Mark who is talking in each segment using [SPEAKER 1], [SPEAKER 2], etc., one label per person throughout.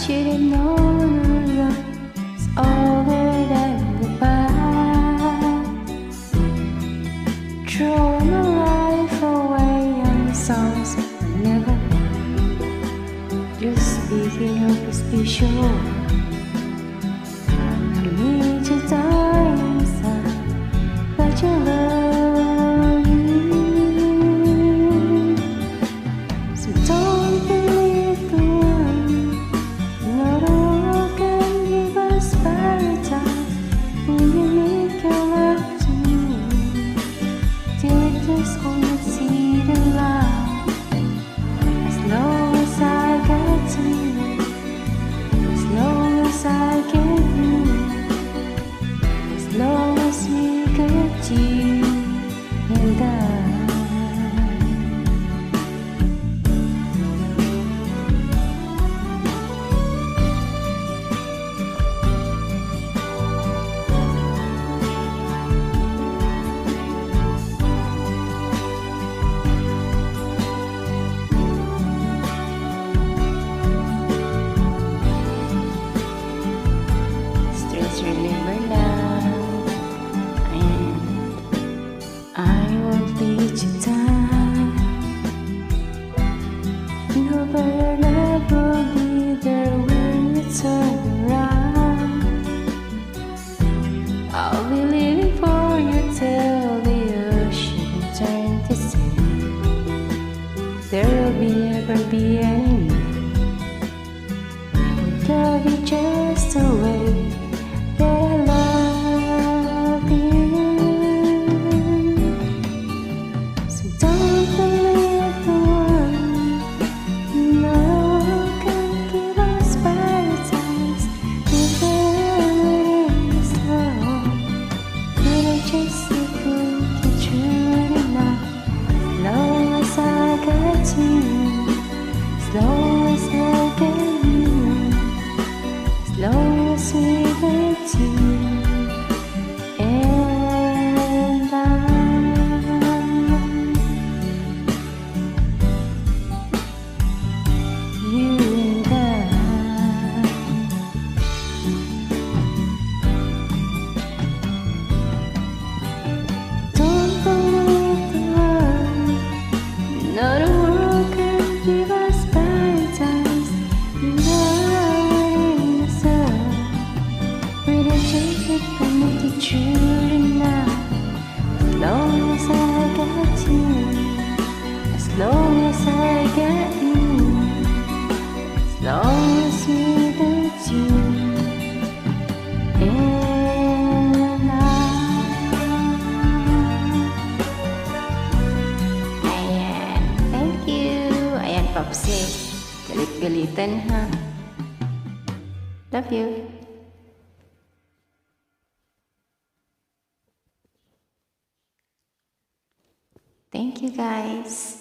[SPEAKER 1] should have known love is older than the past. Throw my life away on the songs I never. Just speaking of this, be sure you need to die inside, but you love me. So don't believe the one. Not all can give us paradise when you make your love to me. Till it just won't see the light. As long as I get to you, as long as I get you, as long as we get you and I. Remember now, and I won't let you down. No better love will be there when you turn around. I'll be living for you till the ocean turns to sand. There will never be any need. We'll love you just the way that I love you. So don't believe the one. No one can give us paradise if there is love. But I just think it's true enough. As long as I get you, as long as I get you, as long as we get you and I. You and I. Don't believe the world. Not a world can give us paradise. Make it true enough. As long as I get you, as long as I get you, as long as we get you and I. Ayan, thank you. Ayan, Popsi, galit-galitan ha. Love you. Thank you guys.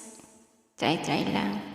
[SPEAKER 1] Try lang.